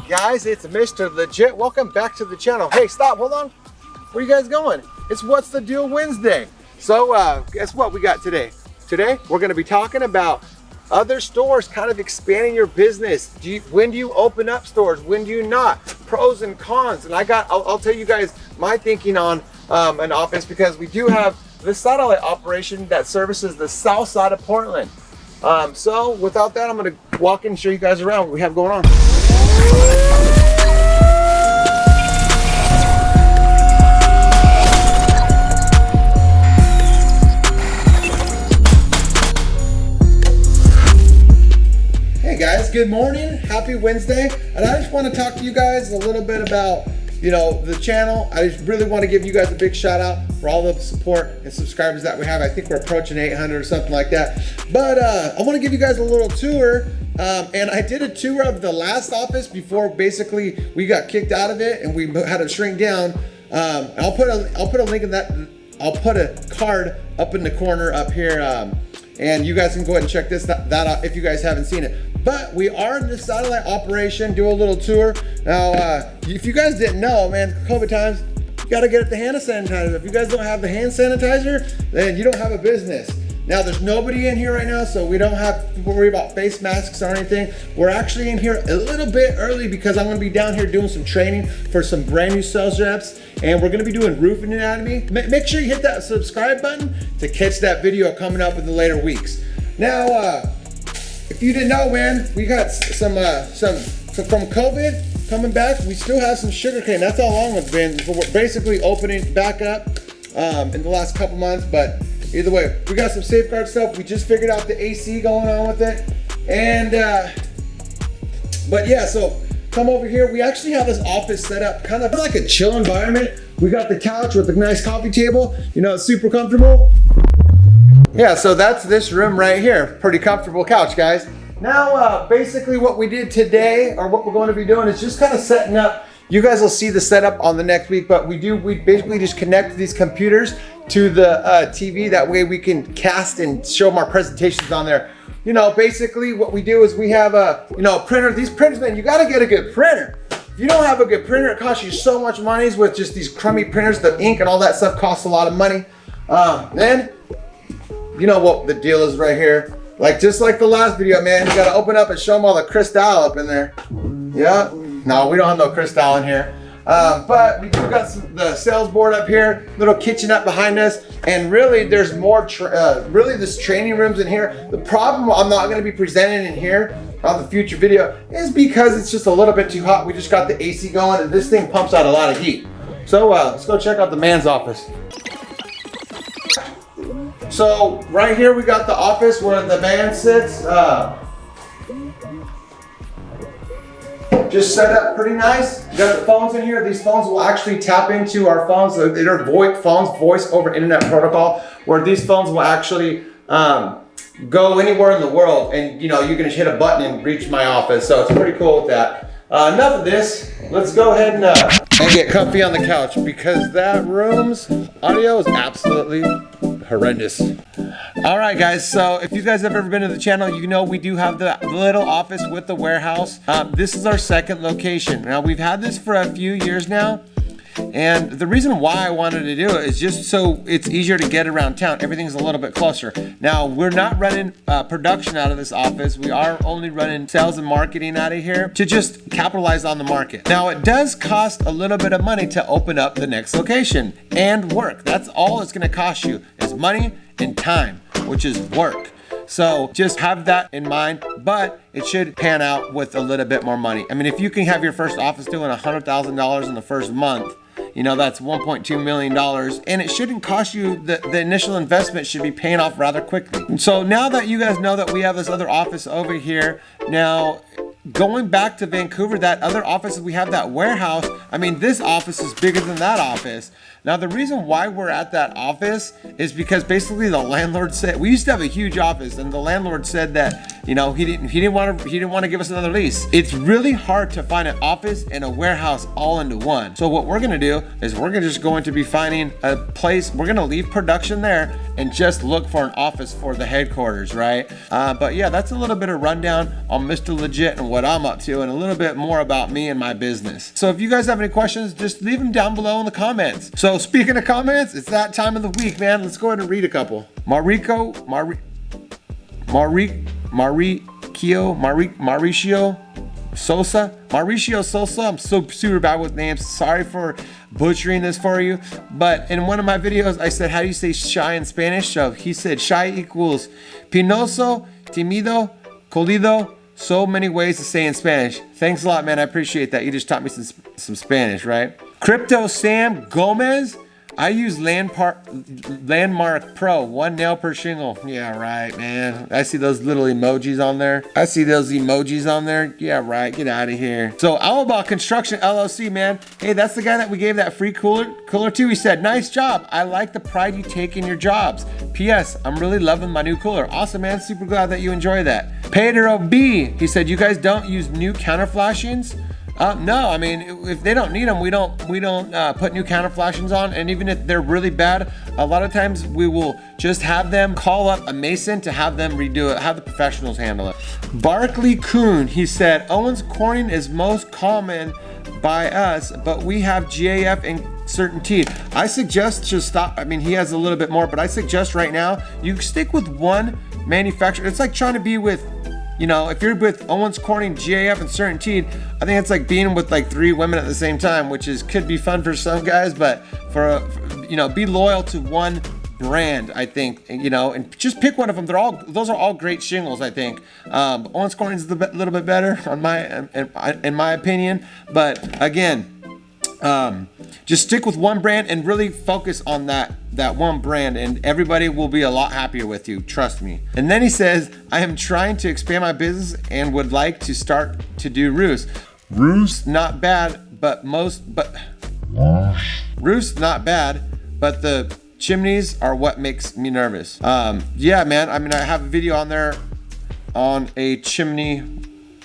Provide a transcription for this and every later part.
Guys, it's Mr. Legit. Welcome back to the channel. Hey, stop, hold on. Where you guys going? It's What's the Deal Wednesday. So guess what we got today? Today, we're gonna be talking about other stores kind of expanding your business. When do you open up stores? When do you not? Pros and cons. And I'll tell you guys my thinking on an office, because we do have the satellite operation that services the south side of Portland. So without that, I'm gonna walk in and show you guys around what we have going on. Hey guys, good morning, happy Wednesday. And I just want to talk to you guys a little bit about, the channel. I just really want to give you guys a big shout out for all the support and subscribers that we have. I think we're approaching 800 or something like that. But I want to give you guys a little tour. And I did a tour of the last office before basically we got kicked out of it and we had to shrink down. I'll put a link in that. I'll put a card up in the corner up here. And you guys can go ahead and check that out if you guys haven't seen it. But we are in the satellite operation, do a little tour. Now, if you guys didn't know, man, COVID times, you gotta get the hand sanitizer. If you guys don't have the hand sanitizer, then you don't have a business. Now, there's nobody in here right now, so we don't have to worry about face masks or anything. We're actually in here a little bit early because I'm gonna be down here doing some training for some brand new sales reps, and we're gonna be doing roofing anatomy. Make sure you hit that subscribe button to catch that video coming up in the later weeks. Now, if you didn't know, man, we got some from COVID coming back. We still have some sugarcane. That's how long it's been. So we're basically opening back up in the last couple months, but either way, we got some safeguard stuff. We just figured out the AC going on with it. And, but yeah, so come over here. We actually have this office set up kind of like a chill environment. We got the couch with a nice coffee table. It's super comfortable. Yeah, so that's this room right here. Pretty comfortable couch, guys. Now, basically what we did today, or what we're going to be doing, is just kind of setting up. You guys will see the setup on the next week, but we basically just connect these computers to the TV. That way we can cast and show them our presentations on there. Basically what we do is we have a printer. These printers, man, you got to get a good printer. If you don't have a good printer, it costs you so much money with just these crummy printers. The ink and all that stuff costs a lot of money. Then, you know what the deal is right here. Just like the last video, man, you got to open up and show them all the crystal up in there. Yeah. No, we don't have no crystal in here. But we do got the sales board up here, little kitchen up behind us, and really there's more, this training rooms in here. The problem I'm not gonna be presenting in here on the future video is because it's just a little bit too hot. We just got the AC going and this thing pumps out a lot of heat. So let's go check out the man's office. So right here we got the office where the man sits. Just set up pretty nice. You got the phones in here. These phones will actually tap into our phones. They're VoIP phones, voice over internet protocol, where these phones will actually go anywhere in the world, and you can just hit a button and reach my office. So it's pretty cool with that. Enough of this. Let's go ahead and get comfy on the couch, because that room's audio is absolutely horrendous. All right, guys, so if you guys have ever been to the channel, we do have the little office with the warehouse. This is our second location. Now, we've had this for a few years now, and the reason why I wanted to do it is just so it's easier to get around town. Everything's a little bit closer. Now, we're not running production out of this office. We are only running sales and marketing out of here to just capitalize on the market. Now, it does cost a little bit of money to open up the next location and work. That's all it's gonna cost you, is money and time, which is work. So just have that in mind, but it should pan out with a little bit more money. I mean, if you can have your first office doing $100,000 in the first month, that's $1.2 million, and it shouldn't cost you, the initial investment should be paying off rather quickly. And so now that you guys know that we have this other office over here, now going back to Vancouver, that other office, we have that warehouse. I mean, this office is bigger than that office. Now, the reason why we're at that office is because basically the landlord said, we used to have a huge office, and the landlord said that you know, he didn't want to give us another lease. It's really hard to find an office and a warehouse all into one. So what we're gonna do is we're just going to be finding a place. We're gonna leave production there and just look for an office for the headquarters, right? But yeah, that's a little bit of rundown on Mr. Legit and what I'm up to, and a little bit more about me and my business. So if you guys have any questions, just leave them down below in the comments. So speaking of comments, it's that time of the week, man. Let's go ahead and read a couple. Mauricio Sosa. I'm so super bad with names. Sorry for butchering this for you. But in one of my videos, I said, how do you say shy in Spanish? So he said shy equals pinoso, timido, colido. So many ways to say in Spanish. Thanks a lot, man. I appreciate that. You just taught me some Spanish, right? Crypto Sam Gomez. I use Landmark Pro, 1 nail per shingle. Yeah, right, man. I see those little emojis on there. Yeah, right. Get out of here. So, All About Construction LLC, man. Hey, that's the guy that we gave that free cooler to. He said, nice job. I like the pride you take in your jobs. P.S. I'm really loving my new cooler. Awesome, man. Super glad that you enjoy that. Pedro B. He said, you guys don't use new counter flashings? No, I mean, if they don't need them, we don't put new counter flashings on. And even if they're really bad, a lot of times we will just have them call up a mason to have them redo it, have the professionals handle it. Barkley Kuhn, he said, Owens Corning is most common by us, but we have GAF and certain teeth. I suggest to stop. I mean, he has a little bit more, but I suggest right now you stick with one manufacturer. It's like trying to be with, you know, if you're with Owens Corning, GAF, and certain teeth, I think it's like being with like 3 women at the same time, which could be fun for some guys, but for you know, be loyal to one brand, I think, you know, and just pick one of them. Those are all great shingles, I think. Owens Corning is a little bit better in my opinion, but again, just stick with one brand and really focus on that one brand, and everybody will be a lot happier with you, trust me. And then he says, I am trying to expand my business and would like to start to do roofs. Roofs not bad, but roofs not bad, but the chimneys are what makes me nervous. Yeah, man, I mean, I have a video on there on a chimney.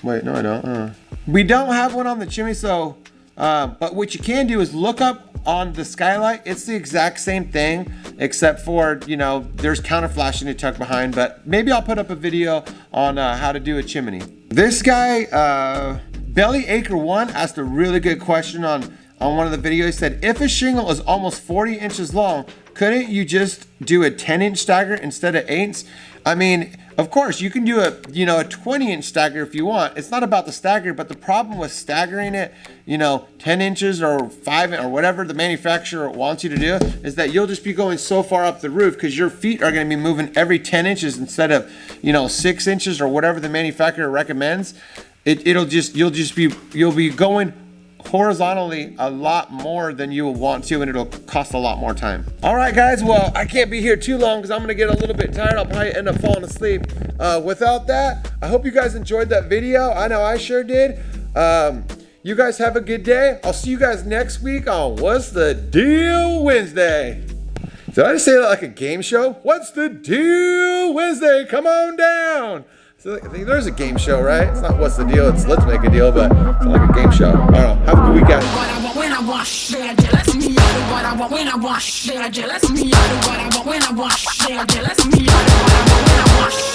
Wait, no, I don't. We don't have one on the chimney, so but what you can do is look up on the skylight. It's the exact same thing, except for, you know, there's counter flashing to tuck behind, but maybe I'll put up a video on how to do a chimney. This guy, Belly Acre 1, asked a really good question on one of the videos. He said, if a shingle is almost 40 inches long, couldn't you just do a 10-inch stagger instead of 8s? I mean, of course, you can do a 20-inch stagger if you want. It's not about the stagger, but the problem with staggering it, 10 inches or 5 or whatever the manufacturer wants you to do, is that you'll just be going so far up the roof because your feet are going to be moving every 10 inches instead of 6 inches or whatever the manufacturer recommends. You'll be going horizontally a lot more than you will want to, and it'll cost a lot more time. All right, guys, well, I can't be here too long because I'm gonna get a little bit tired. I'll probably end up falling asleep. Without that, I hope you guys enjoyed that video. I know I sure did. You guys have a good day. I'll see you guys next week on What's the Deal Wednesday. Did I just say that like a game show? What's the Deal Wednesday? Come on down. So I think there's a game show, right? It's not What's the Deal, it's Let's Make a Deal, but it's like a game show. I don't know. Have a good week, guys. What I want when I wash, yeah, jealous me. What I want when I wash, yeah, jealous me. What I want when I wash, yeah, jealous me. What I want when I wash.